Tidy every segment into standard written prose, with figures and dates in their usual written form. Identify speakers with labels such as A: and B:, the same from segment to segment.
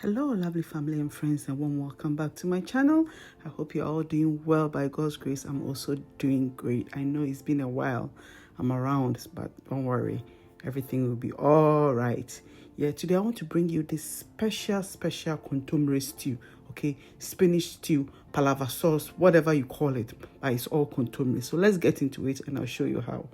A: Hello lovely family and friends, and warm welcome back to my channel. I hope you're all doing well. By God's grace, I'm also doing great. I know it's been a while I'm around, but don't worry, everything will be all right. Yeah, today I want to bring you this special Kontomire stew. Okay, spinach stew, palava sauce, whatever you call it, but it's all Kontomire. So let's get into it and I'll show you how.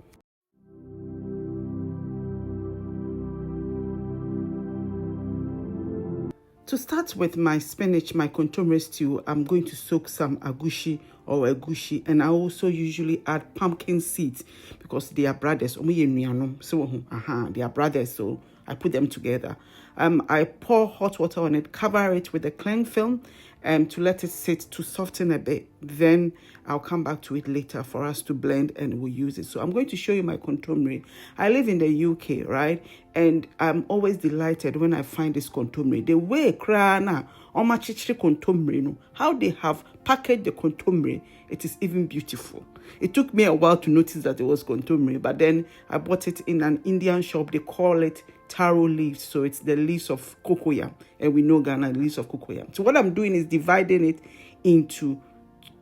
A: To start with my spinach, my Kontomire stew, I'm going to soak some Agushi or Egusi, and I also usually add pumpkin seeds because they are brothers. So, they are brothers, so I put them together. I pour hot water on it, cover it with a cling film, to let it sit to soften a bit. Then I'll come back to it later for us to blend and we'll use it. So I'm going to show you my Kontomire. I live in the UK, right? And I'm always delighted when I find this Kontomire. The way krana omachichiri Kontomire, how they have packaged the Kontomire, it is even beautiful. It took me a while to notice that it was Kontomire, but then I bought it in an Indian shop. They call it taro leaves, so it's the leaves of Cocoyam, and we know Ghana leaves of Cocoyam. So what I'm doing is dividing it into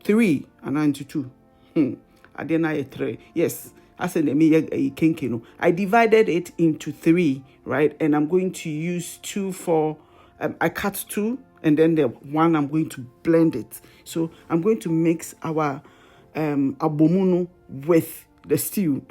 A: 3 and into 2. I didn't 3. Yes, I said I divided it into 3, right? And I'm going to use 2 for I cut 2, and then the 1 I'm going to blend it. So I'm going to mix our abomuno with the stew.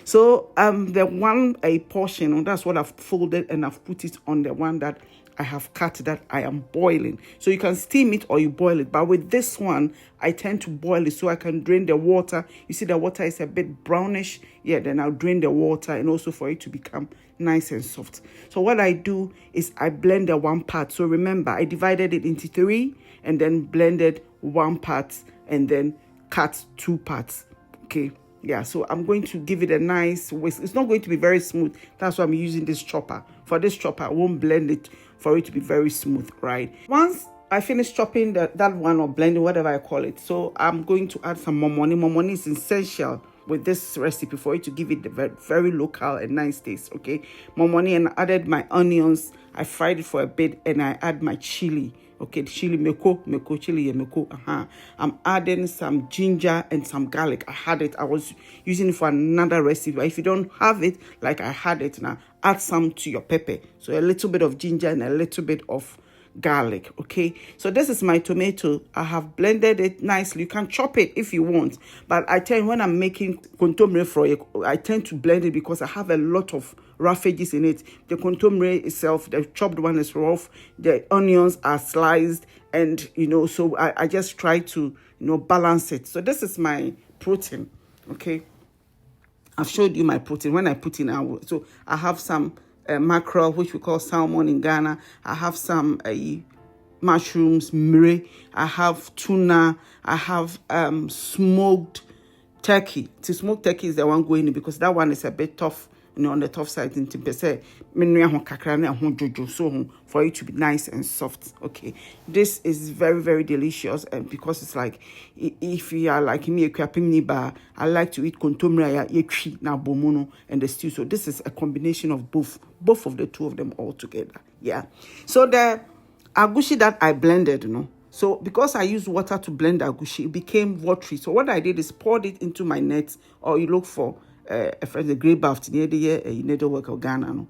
A: So the one a portion, that's what I've folded, and I've put it on the one that I have cut that I am boiling. So you can steam it or you boil it, but with this one I tend to boil it so I can drain the water. You see the water is a bit brownish, yeah, then I'll drain the water, and also for it to become nice and soft. So what I do is I blend the 1 part. So remember, I divided it into 3 and then blended 1 part and then cut 2 parts. Okay, yeah, so I'm going to give it a nice whisk. It's not going to be very smooth. That's why I'm using this chopper. For this chopper, I won't blend it for it to be very smooth, right? Once I finish chopping that one or blending, whatever I call it, so I'm going to add some momoni. Momoni is essential with this recipe for it to give it the very local and nice taste, okay? Momoni, and I added my onions. I fried it for a bit, and I add my chili. Okay, chili chili. I'm adding some ginger and some garlic. I had it. I was using it for another recipe. But if you don't have it, like I had it now, add some to your pepper. So a little bit of ginger and a little bit of garlic. Okay, so this is my tomato. I have blended it nicely. You can chop it if you want, but I tell you, when I'm making Kontomire fry, I tend to blend it because I have a lot of roughages in it. The Kontomire itself, the chopped one, is rough. The onions are sliced, and so I just try to balance it. So this is my protein. Okay, I've showed you my protein. When I put in, so I have some mackerel, which we call salmon in Ghana. I have some mushrooms, mire. I have tuna. I have smoked turkey. So smoked turkey is the one going in because that one is a bit tough, on the tough side. So for it to be nice and soft. Okay, this is very delicious, and because it's like, if you are like me, I like to eat Kontomire na bomuno and the stew. So this is a combination of both of the two of them all together. Yeah. So the Agushi that I blended, so because I used water to blend the Agushi, it became watery. So what I did is poured it into my net, or you look for the grey bath near the you need to work of Ghana.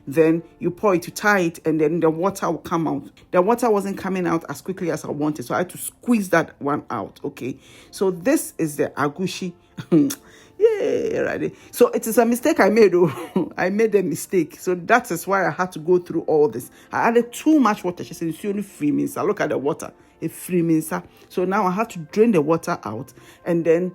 A: Then you pour it to tie it, and then the water will come out. The water wasn't coming out as quickly as I wanted, so I had to squeeze that one out. Okay, so this is the Agushi. Yeah, right. So it is a mistake I made. I made a mistake. So that is why I had to go through all this. I added too much water. She said, "It's only 3 minutes." I look at the water. It's 3 minutes. So now I have to drain the water out and then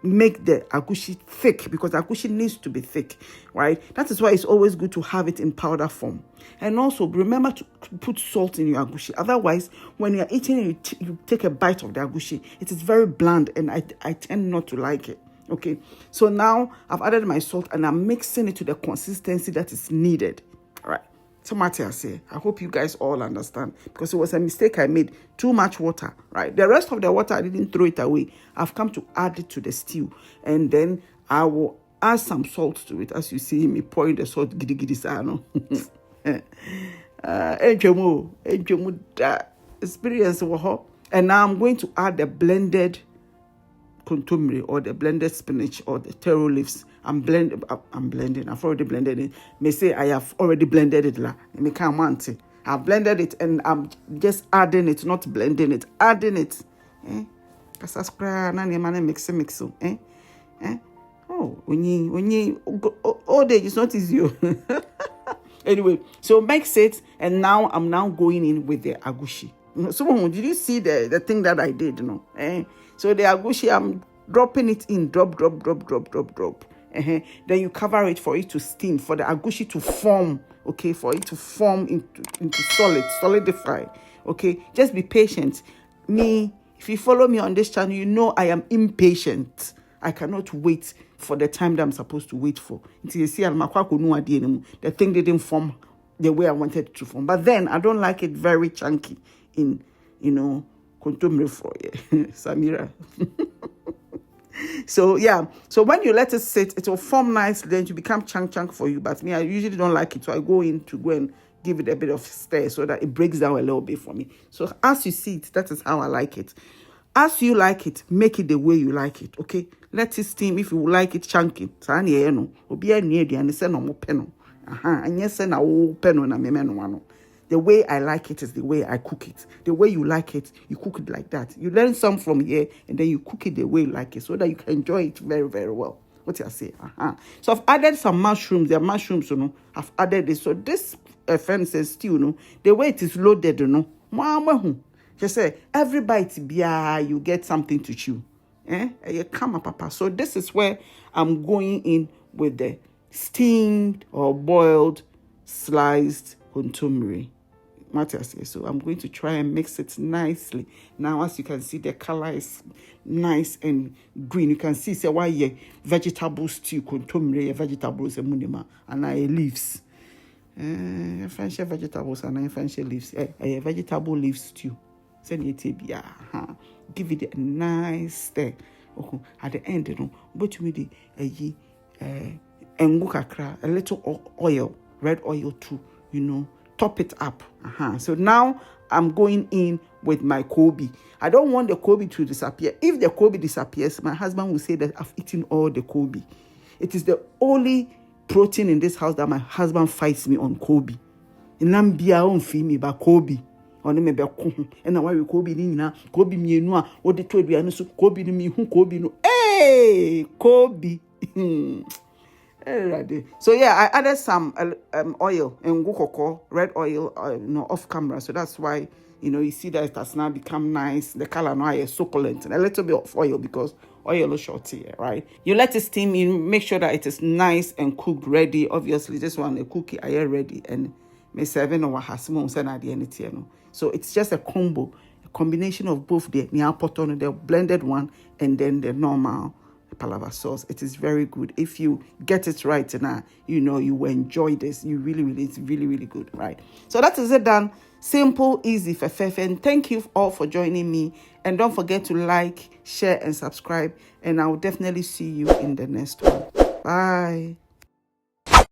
A: make the Agushi thick, because Agushi needs to be thick, right? That is why it's always good to have it in powder form. And also remember to put salt in your Agushi. Otherwise, when you're eating it, you take a bite of the Agushi, it is very bland, and I tend not to like it. Okay, so now I've added my salt and I'm mixing it to the consistency that is needed. All right, so Mattia say, I hope you guys all understand, because it was a mistake I made. Too much water, right? The rest of the water, I didn't throw it away. I've come to add it to the stew, and then I will add some salt to it. As you see me pouring the salt, gidi gidi sano. Enjomu experience wo. And now I'm going to add the blended kontomire or the blended spinach or the taro leaves. I'm blending. I've already blended it. May say I have already blended it la. Me can't want it. I've blended it and I'm just adding it, not blending it. Adding it. Kasascra na ne man mix. Oh, when you all day it's not easy. Anyway, so mix it, and now I'm going in with the agushi. So did you see the thing that I did? So the agushi, I'm dropping it in, drop. Then you cover it for it to steam, for the agushi to form. Okay, for it to form into solidify. Okay, just be patient. If you follow me on this channel, you know I am impatient. I cannot wait for the time that I'm supposed to wait for. Until you see, the thing didn't form the way I wanted it to form. But then I don't like it very chunky in, kontomire for Samira. So yeah, so when you let it sit, it will form nicely. Then to become chunk for you. But me, I usually don't like it, so I go in to go and give it a bit of stir so that it breaks down a little bit for me. So as you see it, that is how I like it. As you like it, make it the way you like it, okay? Let it steam if you like it chunky. The way I like it is the way I cook it. The way you like it, you cook it like that. You learn some from here, and then you cook it the way you like it so that you can enjoy it very, very well. What I say? So I've added some mushrooms. There are mushrooms, I've added this. So this says stew, the way it is loaded, just say every bite, you get something to chew. Come papa. So this is where I'm going in with the steamed or boiled sliced kontomire. So I'm going to try and mix it nicely. Now, as you can see, the color is nice and green. You can see, say, why vegetable stew, kontomire, vegetables, and leaves. French vegetables and French leaves. A vegetable leaf stew. Give it a nice stir. At the end, but with the a little oil, red oil too, top it up. So now I'm going in with my Kobe. I don't want the Kobe to disappear. If the Kobe disappears, my husband will say that I've eaten all the Kobe. It is the only protein in this house that my husband fights me on Kobe. And I'm beyond me by Kobe. On me be and why we Kobe nina Kobe mienu a wo de to aduane so Kobe ni me hu Kobe no Kobe. So yeah, I added some oil and cocoa, red oil, off camera. So that's why you see that it has now become nice. The color now is succulent, and a little bit of oil because oil is short here, right? You let it steam. You make sure that it is nice and cooked, ready. Obviously, this one the cookie I ready and me serving over hasimo send at the end. So it's just a combination of both the niapoto, the blended one, and then the normal palava sauce. It is very good. If you get it right now, you will enjoy this. It's really good, right? So that is it done. Simple, easy, fefefe. And thank you all for joining me. And don't forget to like, share, and subscribe. And I will definitely see you in the next one. Bye.